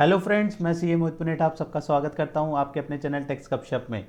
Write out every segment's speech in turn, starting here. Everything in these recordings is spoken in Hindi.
हेलो फ्रेंड्स, मैं सीए मोहित पुनेट आप सबका स्वागत करता हूं आपके अपने चैनल टेक्स गपशप में।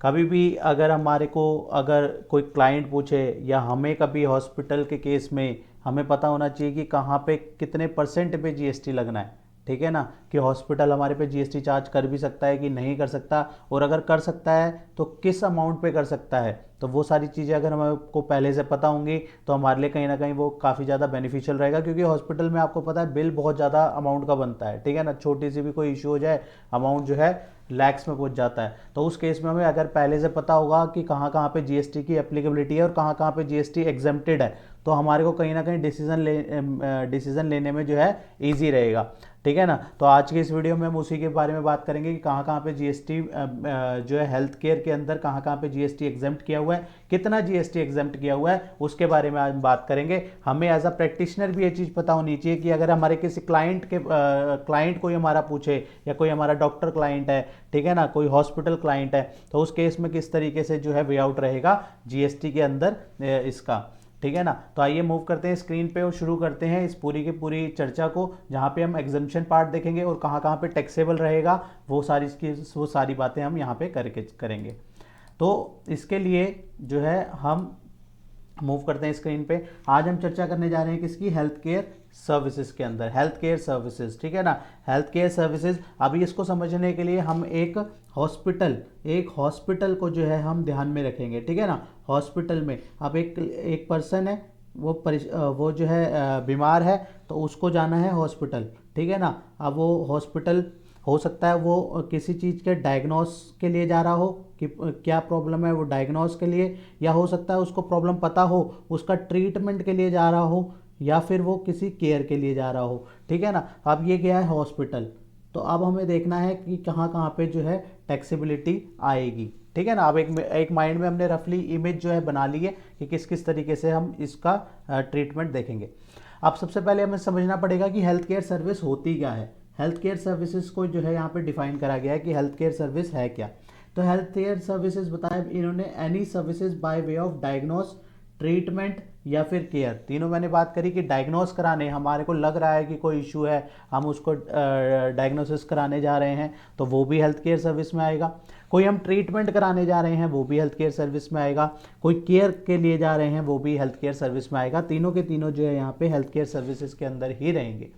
कभी भी अगर हमारे को अगर कोई क्लाइंट पूछे या हमें कभी हॉस्पिटल के केस में हमें पता होना चाहिए कि कहाँ पे कितने परसेंट पे जीएसटी लगना है। ठीक है ना, कि हॉस्पिटल हमारे पे जीएसटी चार्ज कर भी सकता है कि नहीं कर सकता, और अगर कर सकता है तो किस अमाउंट पे कर सकता है। तो वो सारी चीज़ें अगर हमको पहले से पता होंगी तो हमारे लिए कहीं ना कहीं वो काफ़ी ज़्यादा बेनिफिशियल रहेगा, क्योंकि हॉस्पिटल में आपको पता है बिल बहुत ज़्यादा अमाउंट का बनता है। ठीक है ना, छोटी सी भी कोई इशू हो जाए अमाउंट जो है लैक्स में पहुंच जाता है। तो उस केस में हमें अगर पहले से पता होगा कि कहाँ कहाँ पे जीएसटी की एप्लीकेबिलिटी है और कहाँ कहाँ पे जीएसटी एग्जेम्प्टेड है, तो हमारे को कहीं ना कहीं डिसीजन लेने में जो है ईजी रहेगा। ठीक है ना, तो आज की इस वीडियो में हम उसी के बारे में बात करेंगे कि कहाँ कहाँ पे जीएसटी जो है हेल्थ केयर के अंदर कहाँ कहाँ पे जीएसटी एग्जेम्प्ट किया हुआ है, कितना जीएसटी एग्जेम्प्ट किया हुआ है, उसके बारे में आज हम बात करेंगे। हमें एज अ प्रैक्टिशनर भी ये चीज़ पता होनी चाहिए कि अगर हमारे किसी क्लाइंट कोई हमारा पूछे या कोई हमारा डॉक्टर क्लाइंट है, ठीक है ना, कोई हॉस्पिटल क्लाइंट है, तो उस केस में किस तरीके से जो है वे आउट रहेगा जीएसटी के अंदर इसका। ठीक है ना, तो आइए मूव करते हैं स्क्रीन पे और शुरू करते हैं इस पूरी की पूरी चर्चा को, जहाँ पे हम एग्जम्पशन पार्ट देखेंगे और कहाँ कहाँ पे टैक्सेबल रहेगा, वो सारी बातें हम यहाँ पे करके करेंगे। तो इसके लिए जो है हम मूव करते हैं स्क्रीन पे। आज हम चर्चा करने जा रहे हैं किसकी, हेल्थ केयर सर्विसेज के अंदर, हेल्थ केयर सर्विसेज। ठीक है ना, हेल्थ केयर सर्विसेज। अभी इसको समझने के लिए हम एक हॉस्पिटल को जो है हम ध्यान में रखेंगे। ठीक है ना, हॉस्पिटल में अब एक पर्सन है, वो जो है बीमार है, तो उसको जाना है हॉस्पिटल। ठीक है ना, अब वो हॉस्पिटल हो सकता है वो किसी चीज़ के डायग्नोस के लिए जा रहा हो कि क्या प्रॉब्लम है, वो डायग्नोस के लिए, या हो सकता है उसको प्रॉब्लम पता हो उसका ट्रीटमेंट के लिए जा रहा हो, या फिर वो किसी केयर के लिए जा रहा हो। ठीक है ना, अब ये गया है हॉस्पिटल, तो अब हमें देखना है कि कहाँ कहाँ पे जो है टैक्सेबिलिटी आएगी। ठीक है ना, अब एक माइंड में हमने रफली इमेज जो है बना ली है कि किस किस तरीके से हम इसका ट्रीटमेंट देखेंगे। अब सबसे पहले हमें समझना पड़ेगा कि हेल्थ केयर सर्विस होती क्या है। हेल्थ केयर सर्विसेज को जो है यहाँ पे डिफाइन करा गया है कि हेल्थ केयर सर्विस है क्या। तो हेल्थ केयर सर्विसेज बताया इन्होंने, any services by way of diagnose, treatment या फिर केयर। तीनों मैंने बात करी कि डायग्नोस कराने, हमारे को लग रहा है कि कोई इशू है, हम उसको डायग्नोसिस कराने जा रहे हैं, तो वो भी हेल्थ केयर सर्विस में आएगा। कोई हम ट्रीटमेंट कराने जा रहे हैं, वो भी हेल्थ केयर सर्विस में आएगा। कोई केयर के लिए जा रहे हैं, वो भी हेल्थ केयर सर्विस में आएगा। तीनों के तीनों जो है यहाँ पे हेल्थ केयर सर्विसेज के अंदर ही रहेंगे।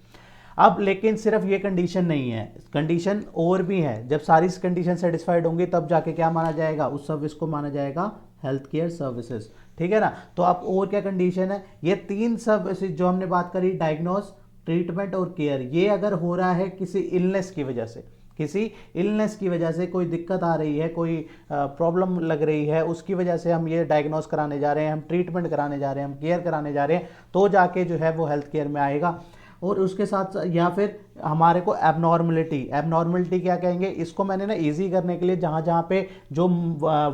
अब लेकिन सिर्फ ये कंडीशन नहीं है, कंडीशन और भी है। जब सारी कंडीशन सेटिस्फाइड होंगी तब जाके क्या माना जाएगा, उस सर्विस को माना जाएगा हेल्थ केयर सर्विसेज। ठीक है ना, तो अब और क्या कंडीशन है, ये तीन सर्विसेज जो हमने बात करी, डायग्नोस, ट्रीटमेंट और केयर, ये अगर हो रहा है किसी इलनेस की वजह से, किसी इलनेस की वजह से कोई दिक्कत आ रही है, कोई प्रॉब्लम लग रही है, उसकी वजह से हम ये डायग्नोस कराने जा रहे हैं, हम ट्रीटमेंट कराने जा रहे हैं, हम केयर कराने जा रहे हैं, तो जाके जो है वो हेल्थ केयर में आएगा। और उसके साथ या फिर हमारे को एबनॉर्मलिटी क्या कहेंगे, इसको मैंने ना इजी करने के लिए जहाँ जहाँ पे जो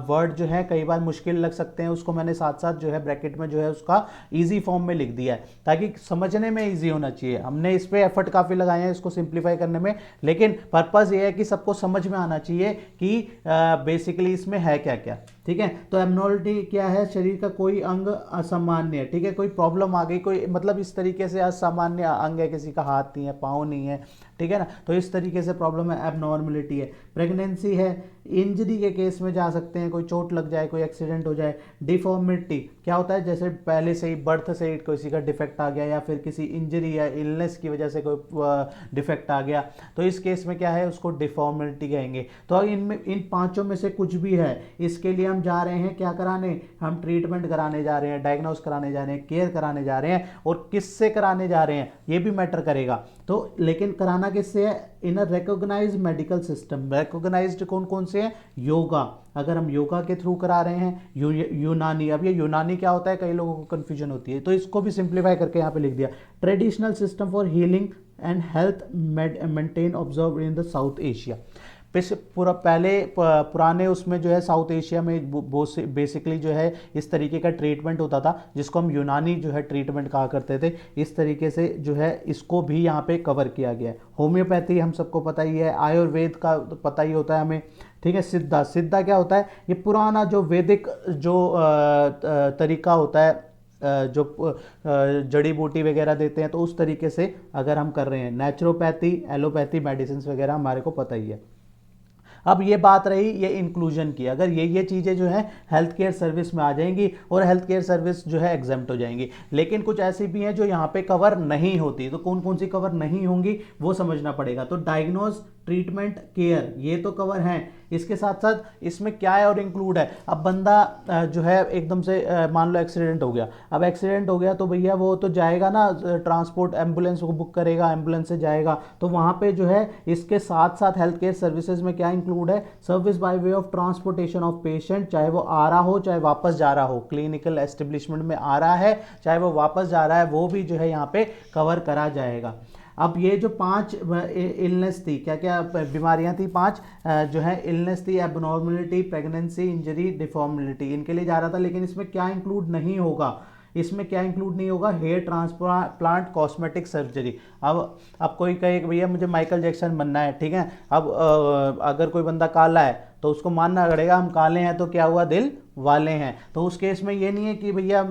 वर्ड जो है कई बार मुश्किल लग सकते हैं, उसको मैंने साथ साथ जो है ब्रैकेट में जो है उसका इजी फॉर्म में लिख दिया है, ताकि समझने में इजी होना चाहिए। हमने इस पे एफर्ट काफ़ी लगाए हैं इसको सिंप्लीफाई करने में, लेकिन पर्पज़ ये है कि सबको समझ में आना चाहिए कि बेसिकली इसमें है क्या क्या। ठीक है, तो एबनॉर्मलिटी क्या है, शरीर का कोई अंग असामान्य है। ठीक है, कोई प्रॉब्लम आ गई, कोई मतलब इस तरीके से असामान्य अंग है, किसी का हाथ नहीं है, पाँव नहीं है, ठीक है ना, तो इस तरीके से प्रॉब्लम है, एबनॉर्मलिटी है। प्रेगनेंसी है, इंजरी के केस में जा सकते हैं, कोई चोट लग जाए, कोई एक्सीडेंट हो जाए। डिफॉर्मिटी क्या होता है, जैसे पहले से ही बर्थ से ही किसी का डिफेक्ट आ गया, या फिर किसी इंजरी या इलनेस की वजह से कोई डिफेक्ट आ गया, तो इस केस में क्या है, उसको डिफॉर्मिटी कहेंगे। तो इनमें इन पांचों में से कुछ भी है, इसके लिए हम जा रहे हैं क्या कराने, हम ट्रीटमेंट कराने जा रहे हैं, डायग्नोस कराने जा रहे हैं, केयर कराने जा रहे हैं, और किससे कराने जा रहे हैं ये भी मैटर करेगा। तो लेकिन कराना किससे है, in a recognized medical system. Recognized कौन कौन से हैं, योगा, अगर हम योगा के थ्रू करा रहे हैं, यूनानी, अब ये यूनानी क्या होता है, कई लोगों को कंफ्यूजन होती है, तो इसको भी सिंप्लीफाई करके यहाँ पे लिख दिया, traditional system for healing and health maintain observe in the south Asia. पूरा पहले पुराने उसमें जो है साउथ एशिया में बेसिकली जो है इस तरीके का ट्रीटमेंट होता था, जिसको हम यूनानी जो है ट्रीटमेंट कहा करते थे। इस तरीके से जो है इसको भी यहाँ पे कवर किया गया है। होम्योपैथी हम सबको पता ही है, आयुर्वेद का तो पता ही होता है हमें। ठीक है, सिद्धा क्या होता है, ये पुराना जो वैदिक जो तरीका होता है जड़ी बूटी वगैरह देते हैं, तो उस तरीके से अगर हम कर रहे हैं, नेचुरोपैथी, एलोपैथी मेडिसिन वगैरह हमारे को पता ही है। अब ये बात रही ये इंक्लूजन की, अगर ये चीज़ें जो है हेल्थ केयर सर्विस में आ जाएंगी और हेल्थ केयर सर्विस जो है एग्जेम्प्ट हो जाएंगी, लेकिन कुछ ऐसी भी हैं जो यहाँ पे कवर नहीं होती। तो कौन कौन सी कवर नहीं होंगी वो समझना पड़ेगा। तो डायग्नोज, ट्रीटमेंट, केयर, ये तो कवर हैं। इसके साथ साथ इसमें क्या है और इंक्लूड है। अब बंदा जो है एकदम से मान लो एक्सीडेंट हो गया, अब एक्सीडेंट हो गया तो भैया वो तो जाएगा ना, ट्रांसपोर्ट एम्बुलेंस को बुक करेगा, एम्बुलेंस से जाएगा, तो वहाँ पे जो है इसके साथ साथ हेल्थ केयर सर्विसेज में क्या इंक्लूड है, service by way of transportation of patient, चाहे वो आ रहा हो चाहे वापस जा रहा हो, क्लिनिकल एस्टेब्लिशमेंट में आ रहा है चाहे वो वापस जा रहा है, वो भी जो है यहाँ पे कवर करा जाएगा। अब ये जो 5 इलनेस थी, क्या क्या बीमारियां थी, 5 जो है इलनेस थी, एबनॉर्मलिटी, प्रेगनेंसी, इंजरी, डिफॉर्मिलिटी, इनके लिए जा रहा था। लेकिन इसमें क्या इंक्लूड नहीं होगा, इसमें क्या इंक्लूड नहीं होगा, हेयर ट्रांसप्लांट, कॉस्मेटिक सर्जरी। अब कोई कहे कि भैया मुझे माइकल जैक्सन बनना है, ठीक है, अब अगर कोई बंदा काला है तो उसको मानना पड़ेगा हम काले हैं तो क्या हुआ, दिल वाले हैं। तो उस केस में ये नहीं है कि भैया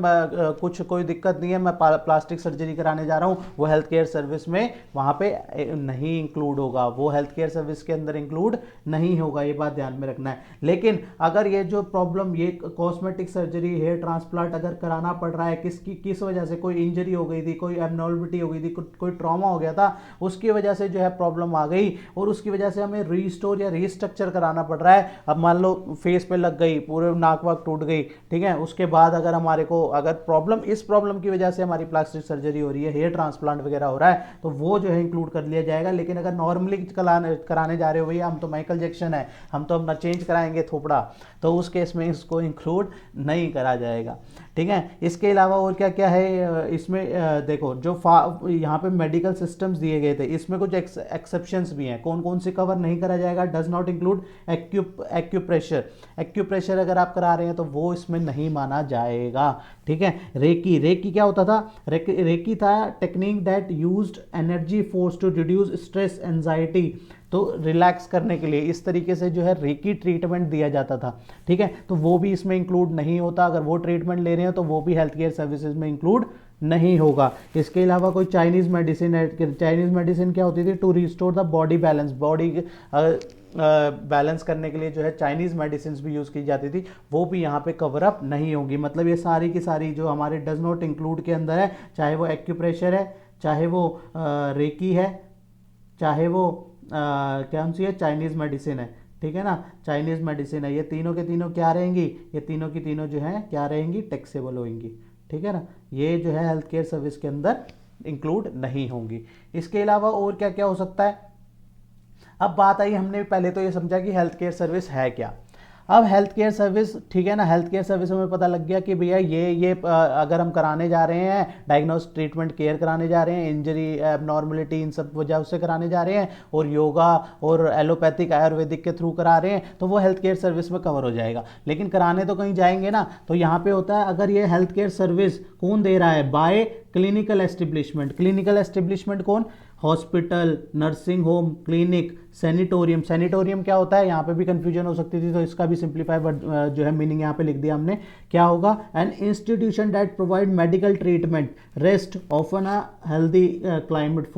कुछ कोई दिक्कत नहीं है, मैं प्लास्टिक सर्जरी कराने जा रहा हूँ, वो हेल्थ केयर सर्विस में वहाँ पे नहीं इंक्लूड होगा, वो हेल्थ केयर सर्विस के अंदर इंक्लूड नहीं होगा, ये बात ध्यान में रखना है। लेकिन अगर ये जो प्रॉब्लम, ये कॉस्मेटिक सर्जरी, हेयर ट्रांसप्लांट अगर कराना पड़ रहा है, किस वजह से, कोई इंजरी हो गई थी, कोई एबनॉर्मलिटी हो गई थी, कोई ट्रॉमा हो गया था, उसकी वजह से जो है प्रॉब्लम आ गई और उसकी वजह से हमें रीस्टोर या रीस्ट्रक्चर कराना पड़ रहा है। अब मान लो फेस पे लग गई, पूरे नाक वाक टूट गई, ठीक है, उसके बाद अगर हमारे को अगर प्रॉब्लम, इस प्रॉब्लम की वजह से हमारी प्लास्टिक सर्जरी हो रही है, हेयर ट्रांसप्लांट वगैरह हो रहा है, तो वो जो है इंक्लूड कर लिया जाएगा। लेकिन अगर नॉर्मली कराने जा रहे हो, भैया हम तो माइकल जैक्सन है, हम तो अपना चेंज कराएंगे थोपड़ा, तो उस केस में इसको इंक्लूड नहीं करा जाएगा, ठीक है। इसके अलावा और क्या क्या है इसमें, देखो जो यहाँ पे मेडिकल सिस्टम्स दिए गए थे, इसमें कुछ एक्सेप्शंस भी हैं। कौन कौन से कवर नहीं करा जाएगा, does not include acupressure, acupressure अगर आप करा रहे हैं तो वो इसमें नहीं माना जाएगा, ठीक है। रेकी, रेकी क्या होता था, रेकी था technique that used energy force to reduce stress, anxiety, तो रिलैक्स करने के लिए इस तरीके से जो है रेकी ट्रीटमेंट दिया जाता था, ठीक है, तो वो भी इसमें इंक्लूड नहीं होता। अगर वो ट्रीटमेंट ले रहे हैं तो वो भी हेल्थ केयर सर्विसेज में इंक्लूड नहीं होगा। इसके अलावा कोई चाइनीज़ मेडिसिन है, चाइनीज़ मेडिसिन क्या होती थी, to restore the body balance, body balance करने के लिए जो है चाइनीज़ मेडिसिन भी यूज़ की जाती थी, वो भी यहाँ पे कवर अप नहीं होगी। मतलब ये सारी की सारी जो हमारे डज नॉट इंक्लूड के अंदर है, चाहे वो एक्यूप्रेशर है, चाहे वो रेकी है, चाहे वो कौन सी है, चाइनीज़ मेडिसिन है, ठीक है ना, चाइनीज़ मेडिसिन है, ये तीनों के तीनों क्या रहेंगी, ये तीनों की तीनों जो है क्या रहेंगी, टैक्सेबल होंगी, ठीक है ना, ये जो है हेल्थ केयर सर्विस के अंदर इंक्लूड नहीं होंगी। इसके अलावा और क्या क्या हो सकता है। अब बात आई, हमने पहले तो ये समझा कि हेल्थ केयर सर्विस है क्या। अब हेल्थ केयर सर्विस, ठीक है ना, हेल्थ केयर सर्विस में पता लग गया कि भैया ये अगर हम कराने जा रहे हैं, डायग्नोस, ट्रीटमेंट, केयर कराने जा रहे हैं, इंजरी, एबनॉर्मलिटी, इन सब वजह से कराने जा रहे हैं, और योगा और एलोपैथिक, आयुर्वेदिक के थ्रू करा रहे हैं, तो वो हेल्थ केयर सर्विस में कवर हो जाएगा। लेकिन कराने तो कहीं जाएंगे ना, तो यहाँ पे होता है, अगर ये हेल्थ केयर सर्विस कौन दे रहा है, by clinical establishment, clinical establishment कौन, hospital, nursing home, clinic, sanatorium. Sanatorium क्या होता है, यहाँ पे भी कंफ्यूजन हो सकती थी, तो इसका भी सिंप्लीफाई जो है मीनिंग यहाँ पे लिख दिया हमने। क्या होगा, an institution that provide medical treatment, rest, often a healthy climate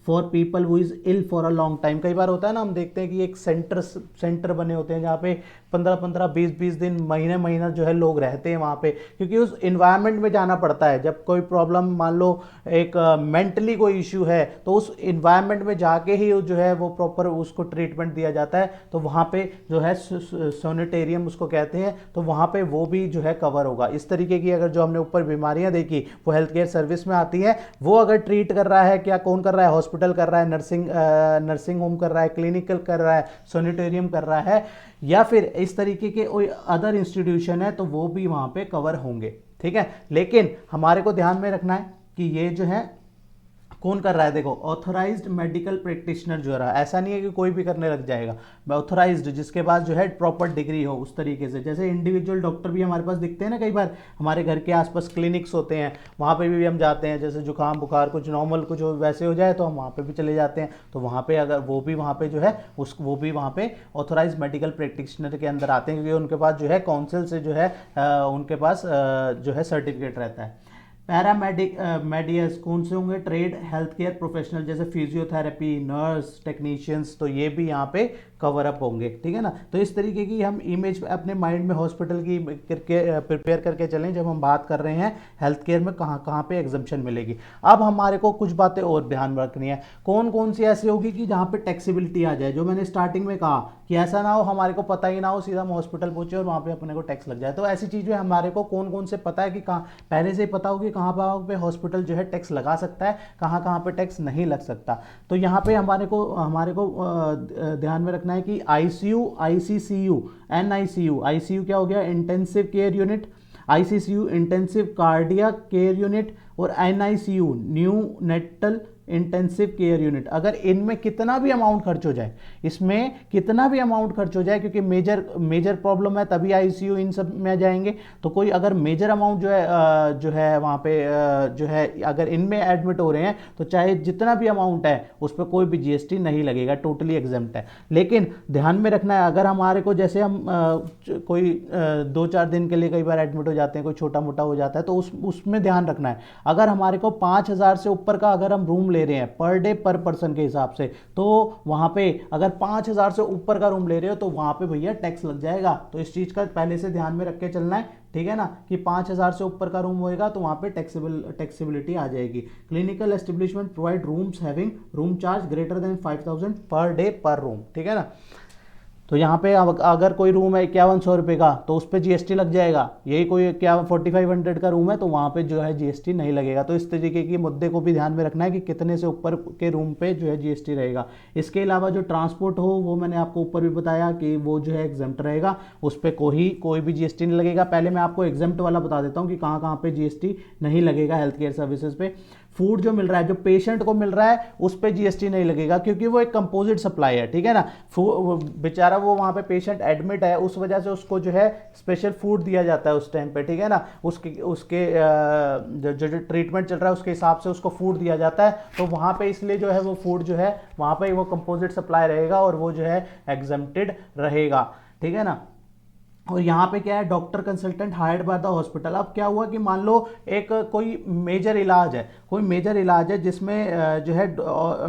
for people who is ill for a long time. कई बार होता है ना, हम देखते हैं कि एक सेंटर बने होते हैं जहाँ पे 15-15, 20-20 दिन, महीना जो है लोग रहते हैं वहाँ पे, क्योंकि उस इन्वायरमेंट में जाना पड़ता है। जब कोई प्रॉब्लम, मान लो एक मेंटली कोई इश्यू है, तो उस इन्वायरमेंट में जाके ही जो है वो प्रॉपर उसको ट्रीटमेंट दिया जाता है, तो वहाँ पे जो है सैनिटेरियम उसको कहते हैं, तो वहाँ पे वो भी जो है कवर होगा। इस तरीके की अगर जो हमने ऊपर बीमारियाँ देखी वो हेल्थ केयर सर्विस में आती है, वो अगर ट्रीट कर रहा है, क्या कौन कर रहा है, हॉस्पिटल कर रहा है, नर्सिंग होम कर रहा है, क्लिनिकल कर रहा है, सैनिटेरियम कर रहा है, या फिर इस तरीके के कोई अदर इंस्टीट्यूशन है, तो वो भी वहाँ पे कवर होंगे, ठीक है। लेकिन हमारे को ध्यान में रखना है कि ये जो है कौन कर रहा है, देखो ऑथराइज्ड मेडिकल प्रैक्टिशनर जो रहा, ऐसा नहीं है कि कोई भी करने लग जाएगा, ऑथराइज्ड जिसके पास जो है प्रॉपर डिग्री हो उस तरीके से। जैसे इंडिविजुअल डॉक्टर भी हमारे पास दिखते हैं ना, कई बार हमारे घर के आसपास क्लिनिक्स होते हैं, वहाँ पे भी हम जाते हैं, जैसे जुकाम बुखार कुछ नॉर्मल कुछ वैसे हो जाए तो हम वहाँ पे भी चले जाते हैं, तो वहाँ पे अगर वो भी वहाँ पे जो है वो भी वहाँ पे ऑथराइज मेडिकल प्रैक्टिशनर के अंदर आते हैं, क्योंकि उनके पास जो है काउंसिल से जो है उनके पास जो है सर्टिफिकेट रहता है। मेडियस कौन से होंगे, ट्रेड हेल्थ केयर प्रोफेशनल जैसे फिजियोथेरेपी, नर्स, टेक्नीशियंस, तो ये भी यहाँ पे कवर अप होंगे, ठीक है ना। तो इस तरीके की हम इमेज अपने माइंड में हॉस्पिटल की प्रिपेयर करके चलें जब हम बात कर रहे हैं हेल्थ केयर में कहाँ कहाँ पे एग्जम्पशन मिलेगी। अब हमारे को कुछ बातें और ध्यान में रखनी है, कौन कौन सी ऐसी होगी कि जहाँ पे टैक्सेबिलिटी आ जाए, जो मैंने स्टार्टिंग में कहा कि ऐसा ना हो हमारे को पता ही ना हो, सीधा हम हॉस्पिटल पहुंचे और वहाँ पे अपने को टैक्स लग जाए। तो ऐसी चीज़ें हमारे को कौन कौन से पता है कि कहाँ पहले से ही पता होगी कहाँ पे हॉस्पिटल जो है टैक्स लगा सकता है, कहाँ पे टैक्स नहीं लग सकता। तो यहाँ पे हमारे को ध्यान में रखना है कि आईसीयू, आईसीसीयू, एनआईसीयू, आईसीयू क्या हो गया, intensive care unit, ICCU intensive cardiac care unit, और NICU neonatal intensive care unit. अगर इनमें कितना भी अमाउंट खर्च हो जाए, इसमें कितना भी अमाउंट खर्च हो जाए, क्योंकि मेजर प्रॉब्लम है तभी आईसीयू इन सब में जाएंगे, तो कोई अगर मेजर अमाउंट जो है वहाँ पे जो है अगर इनमें एडमिट हो रहे हैं तो चाहे जितना भी अमाउंट है उस पर कोई भी जीएसटी नहीं लगेगा, टोटली एग्जम्प्ट है। लेकिन ध्यान में रखना है, अगर हमारे को जैसे हम कोई 2-4 दिन के लिए कई बार एडमिट हो जाते हैं, कोई छोटा मोटा हो जाता है, तो उसमें ध्यान रखना है, अगर हमारे को 5,000 से ऊपर का अगर हम रूम ले रहे हैं पर डे पर पर्सन के हिसाब से, तो वहां पे अगर 5,000 से ऊपर का रूम ले रहे हो तो वहां पे भैया टैक्स लग जाएगा। तो इस चीज का पहले से ध्यान में रख के चलना है, ठीक है ना, कि 5,000 से ऊपर का रूम होएगा तो वहां पे टैक्सेबिलिटी आ जाएगी। Clinical establishment provide rooms having room charge greater than 5,000 per day पर रूम, ठीक है ना। तो यहाँ पे अगर कोई रूम है 5100 रुपये का तो उस पर जीएसटी लग जाएगा, यही कोई 4500 का रूम है तो वहाँ पे जो है जीएसटी नहीं लगेगा। तो इस तरीके के मुद्दे को भी ध्यान में रखना है कि कितने से ऊपर के रूम पे जो है जीएसटी रहेगा। इसके अलावा जो ट्रांसपोर्ट हो वो मैंने आपको ऊपर भी बताया कि वो जो है एग्जम्प्ट रहेगा, उस पर कोई भी जीएसटी नहीं लगेगा। पहले मैं आपको एग्जम्प्ट वाला बता देता हूँ कि कहाँ कहाँ पे जीएसटी नहीं लगेगा हेल्थ केयर सर्विसेज पे। फूड जो मिल रहा है, जो पेशेंट को मिल रहा है उस पे जीएसटी नहीं लगेगा, क्योंकि वो एक कंपोजिट सप्लाई है, ठीक है ना। बेचारा वो वहाँ पे पेशेंट एडमिट है, उस वजह से उसको जो है स्पेशल फूड दिया जाता है उस टाइम पे, ठीक है ना। उसके जो ट्रीटमेंट चल रहा है उसके हिसाब से उसको फूड दिया जाता है, तो वहाँ पे इसलिए जो है वो फूड जो है वहाँ पे वो कंपोजिट सप्लाई रहेगा और वो जो है एग्जम्प्टेड रहेगा, ठीक है ना। और यहाँ पे क्या है, doctor consultant hired by the hospital. अब क्या हुआ कि मान लो एक कोई मेजर इलाज है जिसमें जो है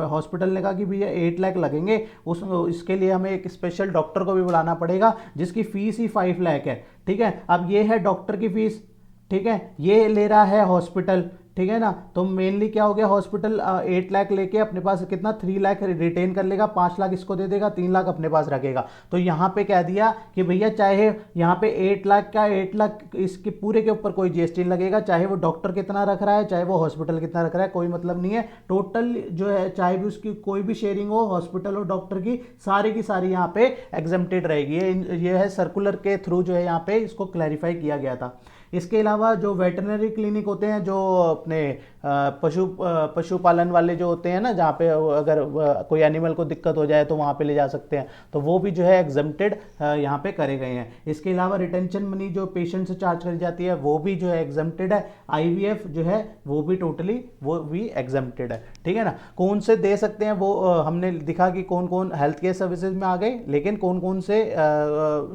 हॉस्पिटल ने कहा कि भैया 8 लाख लगेंगे, इसके लिए हमें एक स्पेशल डॉक्टर को भी बुलाना पड़ेगा जिसकी फीस ही 5 लाख है, ठीक है। अब ये है डॉक्टर की फीस, ठीक है, ये ले रहा है हॉस्पिटल, ठीक है ना। तो मेनली क्या हो गया, हॉस्पिटल 8 लाख लेके अपने पास कितना 3 लाख रिटेन कर लेगा, 5 लाख इसको दे देगा, 3 लाख अपने पास रखेगा। तो यहाँ पे कह दिया कि भैया चाहे यहाँ पे 8 लाख का 8 लाख इसके पूरे के ऊपर कोई जीएसटी लगेगा, चाहे वो डॉक्टर कितना रख रहा है चाहे वो हॉस्पिटल कितना रख रहा है, कोई मतलब नहीं है। टोटल जो है चाहे भी उसकी कोई भी शेयरिंग हो हॉस्पिटल और डॉक्टर की सारी यहाँ पे एग्जम्प्टेड रहेगी। ये है सर्कुलर के थ्रू जो है यहाँ पे इसको क्लैरिफाई किया गया था। इसके अलावा जो वेटरनरी क्लिनिक होते हैं, जो अपने पशुपालन वाले जो होते हैं ना, जहाँ पे अगर कोई एनिमल को दिक्कत हो जाए तो वहाँ पे ले जा सकते हैं, तो वो भी जो है एग्जम्प्टेड यहाँ पे करे गए हैं। इसके अलावा रिटेंशन मनी जो पेशेंट से चार्ज करी जाती है वो भी जो है एग्जम्प्टेड है। आईवीएफ जो है वो भी टोटली वो भी एग्जम्प्टेड है, ठीक है ना। कौन से दे सकते हैं वो हमने दिखा कि कौन कौन हेल्थ केयर सर्विसेज में आ गए, लेकिन कौन कौन से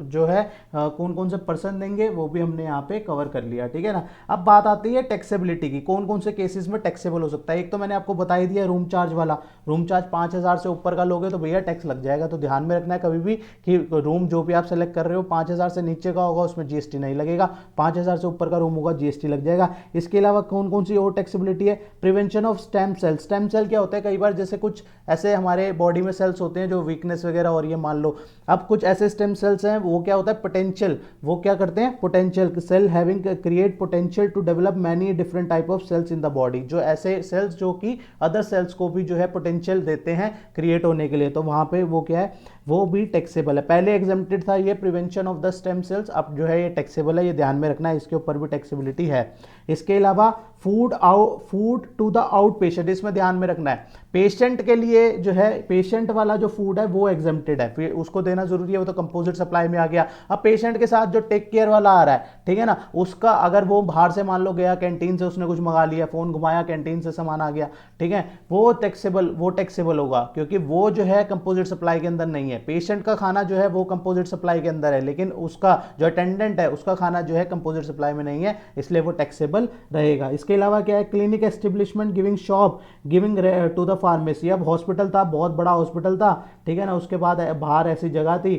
जो है कौन कौन से पर्सन देंगे वो भी हमने यहाँ पे कवर कर लिया, ठीक है ना। अब बात आती है टैक्सेबिलिटी की, कौन कौन से केसेस में टैक्सेबल हो सकता है। एक तो मैंने आपको बता ही दिया रूम चार्ज वाला, रूम चार्ज 5,000 से ऊपर का लोगे तो भैया टैक्स लग जाएगा। तो ध्यान में रखना है कभी भी कि रूम जो भी आप सेलेक्ट कर रहे हो 5,000 से नीचे का होगा उसमें जीएसटी नहीं लगेगा, 5,000 से ऊपर का रूम होगा जीएसटी लग जाएगा। इसके अलावा कौन कौन सी और टैक्सेबिलिटी है, prevention of stem cell. Stem cell क्या होता है, कई बार जैसे कुछ ऐसे हमारे बॉडी में सेल्स होते हैं जो वीकनेस वगैरह और ये मान लो, अब कुछ ऐसे स्टेम सेल्स हैं वो क्या होता है पोटेंशियल, वो क्या करते हैं potential cell having create potential to develop many different type of cells in the body, जो ऐसे सेल्स जो कि अदर सेल्स को भी जो है पोटेंशियल देते हैं क्रिएट होने के लिए, तो वहां पे वो क्या है वो भी टैक्सेबल है। पहले एग्जम्प्टेड था ये prevention of the stem cells, अब जो है ये टैक्सेबल है, ये ध्यान में रखना है, इसके ऊपर भी टैक्सेबिलिटी है। इसके अलावा food to the outpatient, इसमें ध्यान में रखना है पेशेंट के लिए जो है, पेशेंट वाला जो फूड है वो एग्जेम्प्टेड है, फिर उसको देना जरूरी है, वो तो कंपोजिट सप्लाई में आ गया। अब पेशेंट के साथ जो टेक केयर वाला आ रहा है, ठीक है ना, उसका अगर वो बाहर से मान लो गया कैंटीन से, उसने कुछ मंगा लिया, फोन घुमाया, कैंटीन से सामान आ गया, ठीक है, वो टैक्सेबल होगा, क्योंकि वो जो है कंपोजिट सप्लाई के अंदर नहीं है। पेशेंट का खाना जो है वो कंपोजिट सप्लाई के अंदर है, लेकिन उसका जो अटेंडेंट है उसका खाना जो है कंपोजिट सप्लाई में नहीं है, इसलिए वो टैक्सेबल रहेगा। इसके अलावा क्या है, clinic establishment giving shop giving to the pharmacy. अब हॉस्पिटल था, बहुत बड़ा हॉस्पिटल था, ठीक है ना, उसके बाद बाहर ऐसी जगह थी,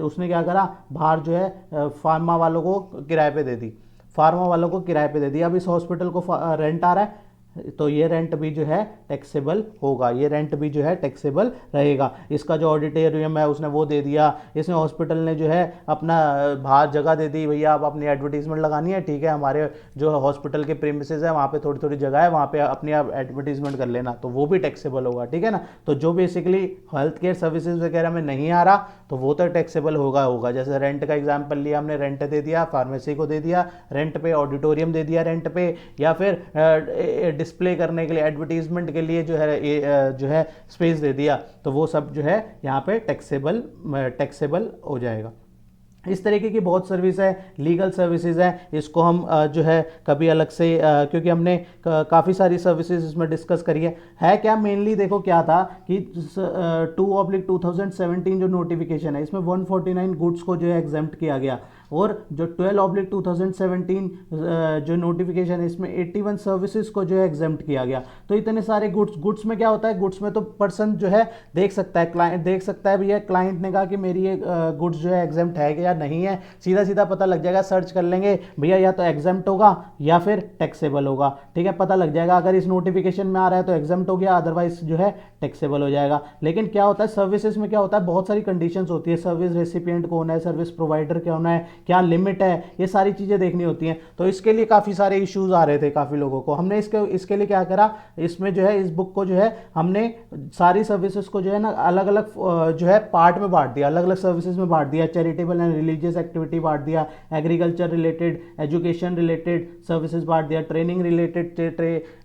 उसने क्या करा, बाहर जो है फार्मा वालों को किराए पे दे दी, अब इस हॉस्पिटल को रेंट आ रहा है, तो ये रेंट भी जो है टैक्सेबल होगा, ये रेंट भी जो है टैक्सेबल रहेगा। इसका जो ऑडिटोरियम है उसने वो दे दिया, इसने हॉस्पिटल ने जो है अपना बाहर जगह दे दी, भैया आप अपनी एडवर्टीजमेंट लगानी है, ठीक है, हमारे जो हॉस्पिटल के प्रीमिसेस है वहाँ पे थोड़ी थोड़ी जगह है, वहाँ पे अपनी आप एडवर्टीजमेंट कर लेना, तो वो भी टैक्सेबल होगा, ठीक है ना। तो जो बेसिकली हेल्थ केयर सर्विसेज वगैरह में नहीं आ रहा तो वो तो टैक्सेबल होगा। जैसे रेंट का एग्जाम्पल लिया हमने, रेंट दे दिया, फार्मेसी को दे दिया रेंट पे, ऑडिटोरियम दे दिया रेंट पे, या फिर डिस्प्ले करने के लिए, एडवर्टीजमेंट के लिए जो है स्पेस दे दिया, तो वो सब जो है यहाँ पे टैक्सेबल हो जाएगा। इस तरीके की बहुत सर्विस है, लीगल सर्विसेज है, इसको हम जो है कभी अलग से क्योंकि हमने काफ़ी सारी सर्विसेज इसमें डिस्कस करी है क्या मेनली देखो क्या था कि 2/2017 जो नोटिफिकेशन है इसमें 149 गुड्स को जो है एग्जेम्प्ट किया गया, और जो 12/2017 जो नोटिफिकेशन है इसमें 81 सर्विसेज को जो है एग्जेम्प्ट किया गया। तो इतने सारे गुड्स में क्या होता है, गुड्स में तो पर्सन जो है देख सकता है, क्लाइंट देख सकता है, भैया क्लाइंट ने कहा कि मेरी ये गुड्स जो है एग्जेम्प्ट है या नहीं है, सीधा सीधा पता लग जाएगा, सर्च कर लेंगे भैया या तो एग्जेम्प्ट होगा या फिर टैक्सेबल होगा, ठीक है, पता लग जाएगा। अगर इस नोटिफिकेशन में आ रहा है तो एग्जेम्प्ट हो गया, अदरवाइज जो है टैक्सेबल हो जाएगा। लेकिन क्या होता है सर्विसेज में, क्या होता है बहुत सारी कंडीशंस होती है, सर्विस रेसिपिएंट कौन है, सर्विस प्रोवाइडर क्या होना है, क्या लिमिट है, ये सारी चीजें देखनी होती हैं। तो इसके लिए काफी सारे इश्यूज आ रहे थे काफी लोगों को, हमने इसके लिए क्या करा, इसमें जो है इस बुक को जो है हमने सारी सर्विसेज को जो है ना अलग अलग जो है पार्ट में बांट दिया, अलग अलग सर्विसेज में बांट दिया, चैरिटेबल एंड रिलीजियस एक्टिविटी बांट दिया, agriculture related, education related services बांट दिया, ट्रेनिंग रिलेटेड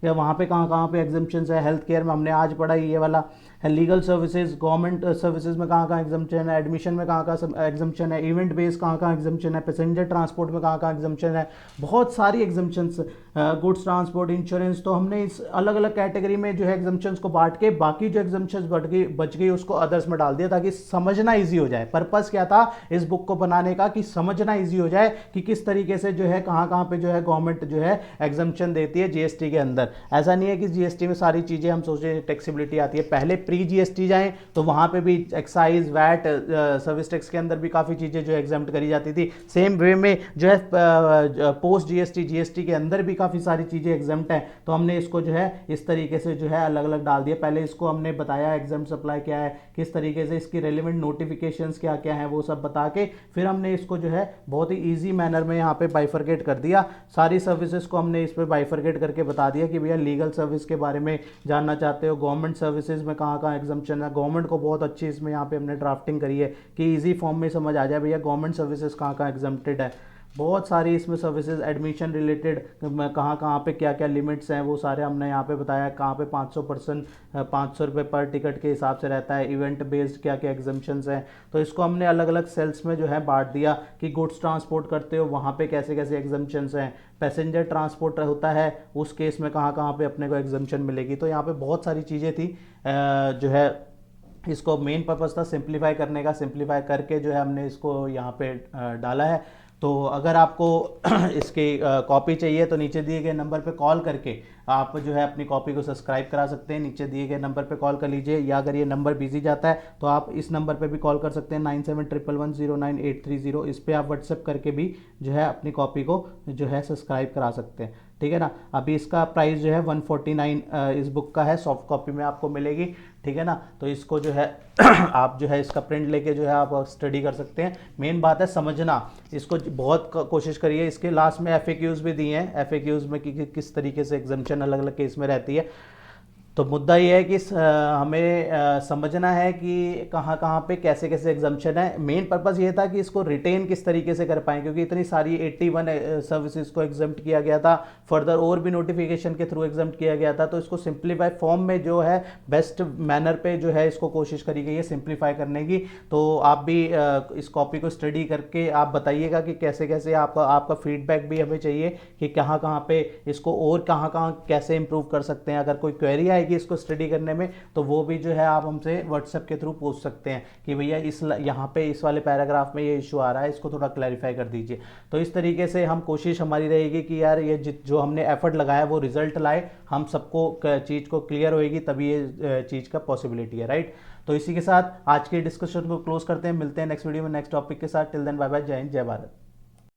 या वहाँ पे कहाँ पे एग्जम्पशंस है, हेल्थ केयर में हमने आज पढ़ा ये वाला है, लीगल सर्विसेज, गवर्नमेंट सर्विसेज में कहाँ एग्जम्पशन है, एडमिशन में कहाँ एग्जम्पशन है, इवेंट बेस कहाँ एग्जम्पशन है, पैसेंजर ट्रांसपोर्ट में कहाँ एग्जम्पशन है, बहुत सारी एग्जम्पशंस, गुड्स ट्रांसपोर्ट, इंश्योरेंस। तो हमने इस अलग अलग कैटेगरी में जो है एग्जम्पशंस को बांट के बाकी जो एग्जम्पशंस बच गई उसको अदर्स में डाल दिया ताकि समझना ईजी हो जाए। पर्पस क्या था इस बुक को बनाने का, कि समझना ईजी हो जाए कि किस तरीके से जो है कहाँ पे जो है गवर्नमेंट जो है एग्जम्पशन देती है जीएसटी के अंदर। ऐसा नहीं है कि जीएसटी में सारी चीजें हम सोचे टैक्सेबिलिटी आती है, पहले प्री जीएसटी जाएं तो वहां पे भी एक्साइज, वैट, सर्विस टैक्स के अंदर भी काफी चीजें जो एग्जाम्प्ट करी जाती थी। सेम वे में जो है पोस्ट जीएसटी के अंदर भी काफी सारी चीजें एग्जाम्प्ट है, तो हमने इसको जो है इस तरीके से जो है अलग अलग डाल दिया। पहले इसको हमने बताया एग्जाम्प्ट सप्लाई क्या है, किस तरीके से इसकी रेलिवेंट नोटिफिकेशंस क्या क्या है, वो सब बता के फिर हमने इसको जो है बहुत ही ईजी मैनर में यहाँ पे बाइफरकेट कर दिया। सारी सर्विसेज को हमने इस पर बाइफरकेट करके बता दिया कि भैया लीगल सर्विस के बारे में जानना चाहते हो, गवर्नमेंट सर्विसेज में कहाँ एग्जम्पशन है, गवर्नमेंट को बहुत अच्छी इसमें यहाँ पे हमने ड्राफ्टिंग करी है कि इजी फॉर्म में समझ आ जाए भैया गवर्नमेंट सर्विसेज कहाँ एग्जम्प्टेड है। बहुत सारी इसमें सर्विसेज, एडमिशन रिलेटेड कहाँ पे क्या क्या लिमिट्स हैं वो सारे हमने यहाँ पे बताया, कहाँ पे 500 रुपये पर टिकट के हिसाब से रहता है, इवेंट बेस्ड क्या क्या एग्जम्पशंस हैं। तो इसको हमने अलग अलग सेल्स में जो है बांट दिया कि गुड्स ट्रांसपोर्ट करते हो वहाँ पे कैसे कैसे एग्जम्पशंस हैं, पैसेंजर ट्रांसपोर्ट होता है उस केस में कहाँ पे अपने को एग्जम्पशन मिलेगी। तो यहाँ पे बहुत सारी चीज़ें थी जो है इसको मेन पर्पज़ था सिंप्लीफाई करने का, सिंप्लीफाई करके जो है हमने इसको यहाँ पे डाला है। तो अगर आपको इसकी कॉपी चाहिए तो नीचे दिए गए नंबर पे कॉल करके आप जो है अपनी कॉपी को सब्सक्राइब करा सकते हैं, नीचे दिए गए नंबर पे कॉल कर लीजिए, या अगर ये नंबर बिजी जाता है तो आप इस नंबर पे भी कॉल कर सकते हैं 9711109830। इस पर आप व्हाट्सएप करके भी जो है अपनी कॉपी को जो है सब्सक्राइब करा सकते हैं, ठीक है ना। अभी इसका प्राइस जो है 149 इस बुक का है, सॉफ्ट कॉपी में आपको मिलेगी, ठीक है ना। तो इसको जो है आप जो है इसका प्रिंट लेके जो है आप स्टडी कर सकते हैं। मेन बात है समझना, इसको बहुत कोशिश करिए। इसके लास्ट में FAQs भी दिए हैं, FAQs में कि किस तरीके से एग्जम्पशन अलग अलग केस में रहती है। तो मुद्दा ये है कि हमें समझना है कि कहाँ कहाँ पे कैसे कैसे एग्जाम्पशन है। मेन पर्पस ये था कि इसको रिटेन किस तरीके से कर पाएँ, क्योंकि इतनी सारी 81 सर्विसेज को एग्जाम्प्ट किया गया था, फर्दर और भी नोटिफिकेशन के थ्रू एग्जाम्प्ट किया गया था। तो इसको सिंप्लीफाई फॉर्म में जो है बेस्ट मैनर पे जो है इसको कोशिश करी गई है सिंप्लीफाई करने की। तो आप भी इस कॉपी को स्टडी करके आप बताइएगा कि कैसे कैसे आपका आपका फीडबैक भी हमें चाहिए कि कहाँ कहाँ पे इसको और कहाँ कहाँ कैसे इंप्रूव कर सकते हैं। अगर कोई क्वेरी आएगी इसको स्टडी करने में तो वो भी जो है आप हमसे व्हाट्सएप के थ्रू पूछ सकते हैं कि भैया इस यहाँ पे इस वाले पैराग्राफ में ये इशू आ रहा है, इसको थोड़ा क्लैरिफाई कर दीजिए। तो इस तरीके से हम कोशिश हमारी रहेगी कि यार ये जो हमने एफर्ट लगाया वो रिजल्ट लाए, हम सबको चीज़ को क्लियर होएगी, तभी ये चीज़ का पॉसिबिलिटी है, राइट। तो इसी के साथ आज के डिस्कशन को क्लोज करते हैं, मिलते हैं नेक्स्ट वीडियो में नेक्स्ट टॉपिक के साथ। टिल देन बाय बाय, जय हिंद, जय भारत।